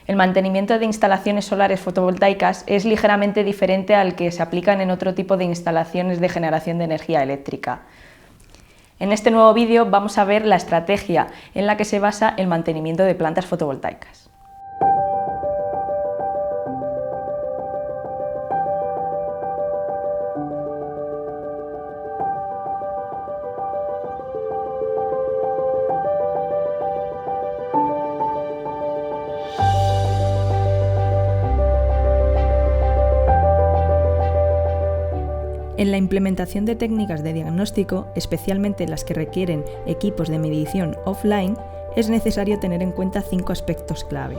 El mantenimiento de instalaciones solares fotovoltaicas es ligeramente diferente al que se aplican en otro tipo de instalaciones de generación de energía eléctrica. En este nuevo vídeo vamos a ver la estrategia en la que se basa el mantenimiento de plantas fotovoltaicas. En la implementación de técnicas de diagnóstico, especialmente las que requieren equipos de medición offline, es necesario tener en cuenta 5 aspectos clave: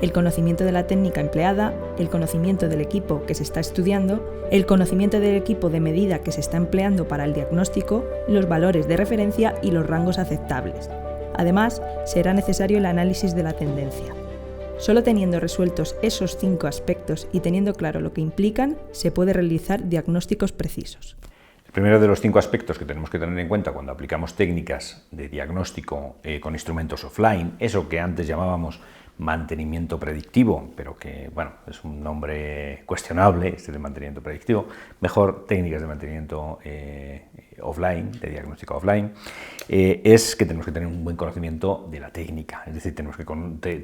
el conocimiento de la técnica empleada, el conocimiento del equipo que se está estudiando, el conocimiento del equipo de medida que se está empleando para el diagnóstico, los valores de referencia y los rangos aceptables. Además, será necesario el análisis de la tendencia. Solo teniendo resueltos esos 5 aspectos y teniendo claro lo que implican, se puede realizar diagnósticos precisos. El primero de los 5 aspectos que tenemos que tener en cuenta cuando aplicamos técnicas de diagnóstico con instrumentos offline, eso que antes llamábamos mantenimiento predictivo, pero que bueno, es un nombre cuestionable, este de mantenimiento predictivo, mejor técnicas de mantenimiento offline, de diagnóstico offline, es que tenemos que tener un buen conocimiento de la técnica, es decir, tenemos que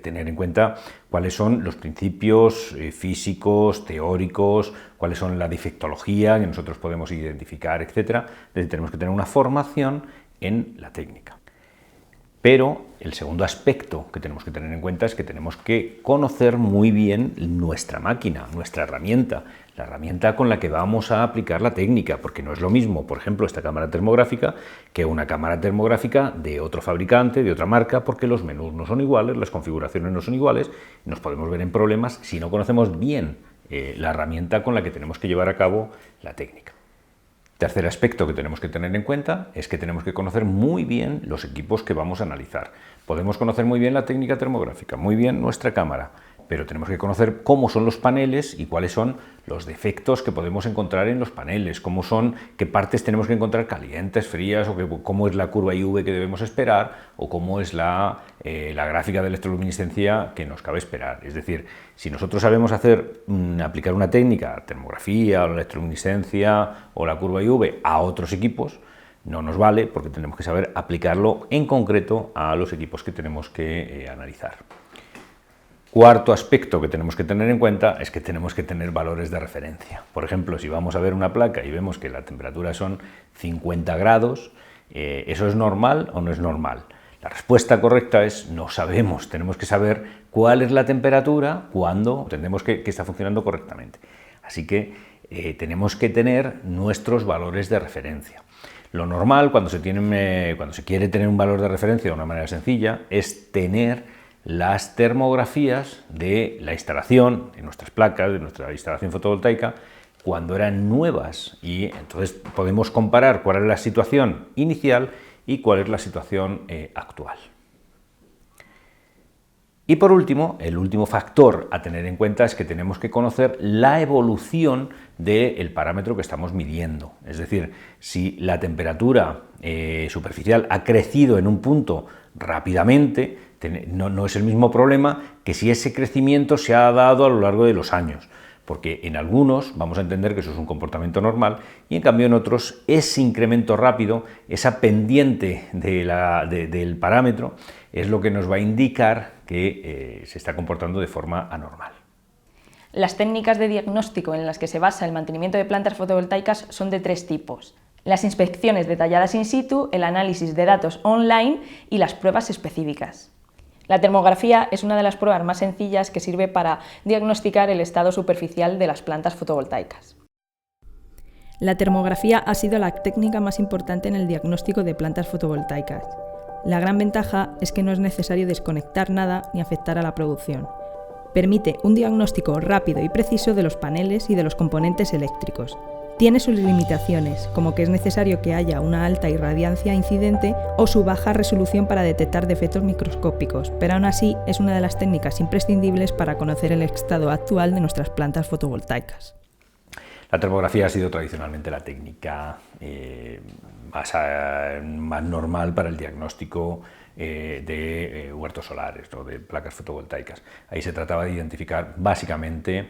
tener en cuenta cuáles son los principios físicos, teóricos, cuáles son la defectología que nosotros podemos identificar, etc. Es decir, tenemos que tener una formación en la técnica. Pero el segundo aspecto que tenemos que tener en cuenta es que tenemos que conocer muy bien nuestra máquina, nuestra herramienta, la herramienta con la que vamos a aplicar la técnica, porque no es lo mismo, por ejemplo, esta cámara termográfica que una cámara termográfica de otro fabricante, de otra marca, porque los menús no son iguales, las configuraciones no son iguales, y nos podemos ver en problemas si no conocemos bien la herramienta con la que tenemos que llevar a cabo la técnica. Tercer aspecto que tenemos que tener en cuenta es que tenemos que conocer muy bien los equipos que vamos a analizar. Podemos conocer muy bien la técnica termográfica, muy bien nuestra cámara, pero tenemos que conocer cómo son los paneles y cuáles son los defectos que podemos encontrar en los paneles, qué partes tenemos que encontrar calientes, frías, o cómo es la curva IV que debemos esperar, o cómo es la gráfica de electroluminiscencia que nos cabe esperar. Es decir, si nosotros sabemos aplicar una técnica, termografía, o la electroluminiscencia, o la curva IV a otros equipos, no nos vale, porque tenemos que saber aplicarlo en concreto a los equipos que tenemos que analizar. Cuarto aspecto que tenemos que tener en cuenta es que tenemos que tener valores de referencia. Por ejemplo, si vamos a ver una placa y vemos que la temperatura son 50 grados, ¿eso es normal o no es normal? La respuesta correcta es no sabemos, tenemos que saber cuál es la temperatura cuando entendemos que está funcionando correctamente. Así que tenemos que tener nuestros valores de referencia. Lo normal cuando se quiere tener un valor de referencia de una manera sencilla es tener las termografías de la instalación, de nuestras placas, de nuestra instalación fotovoltaica, cuando eran nuevas, y entonces podemos comparar cuál es la situación inicial y cuál es la situación actual. Y por último, el último factor a tener en cuenta es que tenemos que conocer la evolución del parámetro que estamos midiendo. Es decir, si la temperatura superficial ha crecido en un punto rápidamente, no es el mismo problema que si ese crecimiento se ha dado a lo largo de los años, porque en algunos vamos a entender que eso es un comportamiento normal y en cambio en otros ese incremento rápido, esa pendiente del parámetro, es lo que nos va a indicar que se está comportando de forma anormal. Las técnicas de diagnóstico en las que se basa el mantenimiento de plantas fotovoltaicas son de 3 tipos: las inspecciones detalladas in situ, el análisis de datos online y las pruebas específicas. La termografía es una de las pruebas más sencillas que sirve para diagnosticar el estado superficial de las plantas fotovoltaicas. La termografía ha sido la técnica más importante en el diagnóstico de plantas fotovoltaicas. La gran ventaja es que no es necesario desconectar nada ni afectar a la producción. Permite un diagnóstico rápido y preciso de los paneles y de los componentes eléctricos. Tiene sus limitaciones, como que es necesario que haya una alta irradiancia incidente o su baja resolución para detectar defectos microscópicos, pero aún así es una de las técnicas imprescindibles para conocer el estado actual de nuestras plantas fotovoltaicas. La termografía ha sido tradicionalmente la técnica más normal para el diagnóstico de huertos solares o de placas fotovoltaicas. Ahí se trataba de identificar básicamente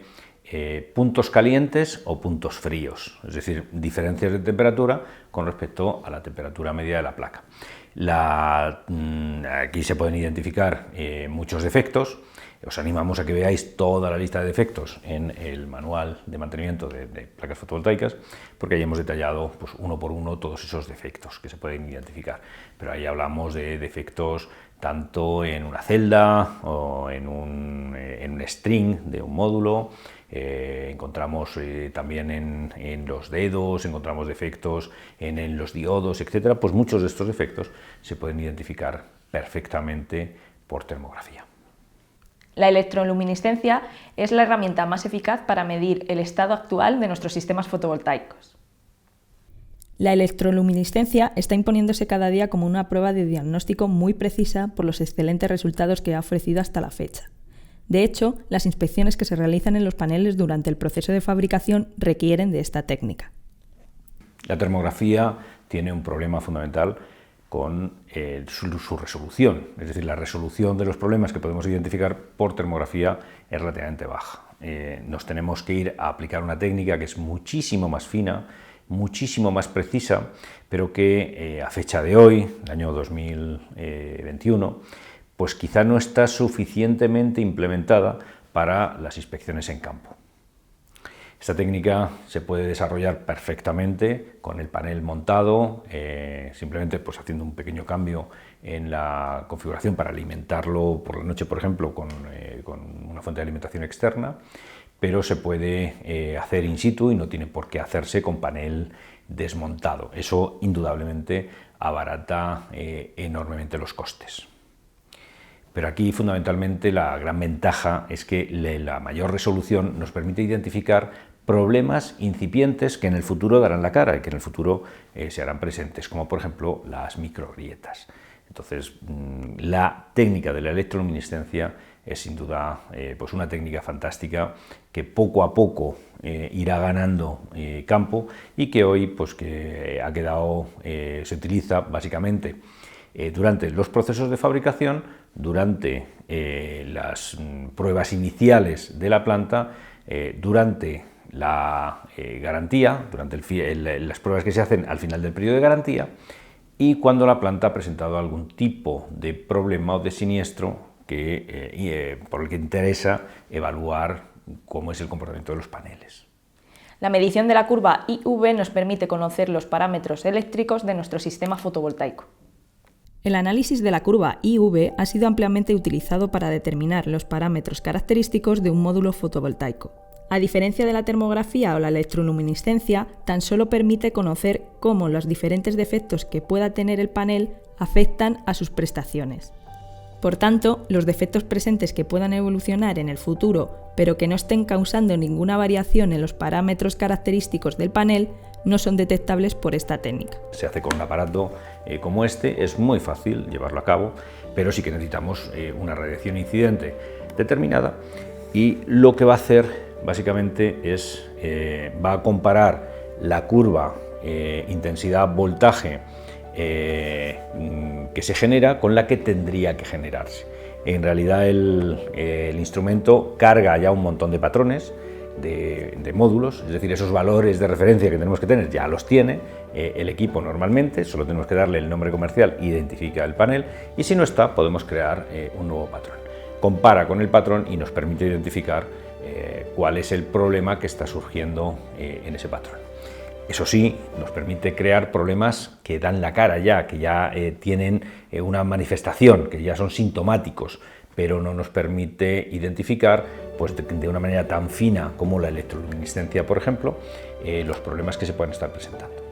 puntos calientes o puntos fríos, es decir, diferencias de temperatura con respecto a la temperatura media de la placa. Aquí se pueden identificar muchos defectos. Os animamos a que veáis toda la lista de defectos en el manual de mantenimiento de placas fotovoltaicas, porque ahí hemos detallado pues, uno por uno todos esos defectos que se pueden identificar. Pero ahí hablamos de defectos tanto en una celda o en un string de un módulo. Encontramos también en los dedos, encontramos defectos en los diodos, etcétera. Pues muchos de estos defectos se pueden identificar perfectamente por termografía. La electroluminiscencia es la herramienta más eficaz para medir el estado actual de nuestros sistemas fotovoltaicos. La electroluminiscencia está imponiéndose cada día como una prueba de diagnóstico muy precisa por los excelentes resultados que ha ofrecido hasta la fecha. De hecho, las inspecciones que se realizan en los paneles durante el proceso de fabricación requieren de esta técnica. La termografía tiene un problema fundamental con su resolución, es decir, la resolución de los problemas que podemos identificar por termografía es relativamente baja. Nos tenemos que ir a aplicar una técnica que es muchísimo más fina, muchísimo más precisa, pero que a fecha de hoy, el año 2021, pues quizá no está suficientemente implementada para las inspecciones en campo. Esta técnica se puede desarrollar perfectamente con el panel montado, simplemente pues, haciendo un pequeño cambio en la configuración para alimentarlo por la noche, por ejemplo, con una fuente de alimentación externa, pero se puede hacer in situ y no tiene por qué hacerse con panel desmontado. Eso indudablemente abarata enormemente los costes. Pero aquí fundamentalmente la gran ventaja es que la mayor resolución nos permite identificar problemas incipientes que en el futuro darán la cara y que en el futuro se harán presentes, como por ejemplo las microgrietas. Entonces, la técnica de la electroluminiscencia es sin duda pues una técnica fantástica que poco a poco irá ganando campo y que hoy pues, que ha quedado, se utiliza básicamente durante los procesos de fabricación, durante las pruebas iniciales de la planta, durante la garantía, durante las pruebas que se hacen al final del periodo de garantía y cuando la planta ha presentado algún tipo de problema o de siniestro por el que interesa evaluar cómo es el comportamiento de los paneles. La medición de la curva IV nos permite conocer los parámetros eléctricos de nuestro sistema fotovoltaico. El análisis de la curva IV ha sido ampliamente utilizado para determinar los parámetros característicos de un módulo fotovoltaico. A diferencia de la termografía o la electroluminiscencia, tan solo permite conocer cómo los diferentes defectos que pueda tener el panel afectan a sus prestaciones. Por tanto, los defectos presentes que puedan evolucionar en el futuro, pero que no estén causando ninguna variación en los parámetros característicos del panel, no son detectables por esta técnica. Se hace con un aparato como este, es muy fácil llevarlo a cabo, pero sí que necesitamos una radiación incidente determinada y lo que va a hacer básicamente es, va a comparar la curva intensidad-voltaje que se genera con la que tendría que generarse. En realidad el instrumento carga ya un montón de patrones, de módulos, es decir, esos valores de referencia que tenemos que tener ya los tiene el equipo normalmente, solo tenemos que darle el nombre comercial, identifica el panel y si no está podemos crear un nuevo patrón. Compara con el patrón y nos permite identificar cuál es el problema que está surgiendo en ese patrón. Eso sí, nos permite crear problemas que dan la cara ya, que ya tienen una manifestación, que ya son sintomáticos, pero no nos permite identificar pues, de una manera tan fina como la electroluminiscencia, por ejemplo, los problemas que se pueden estar presentando.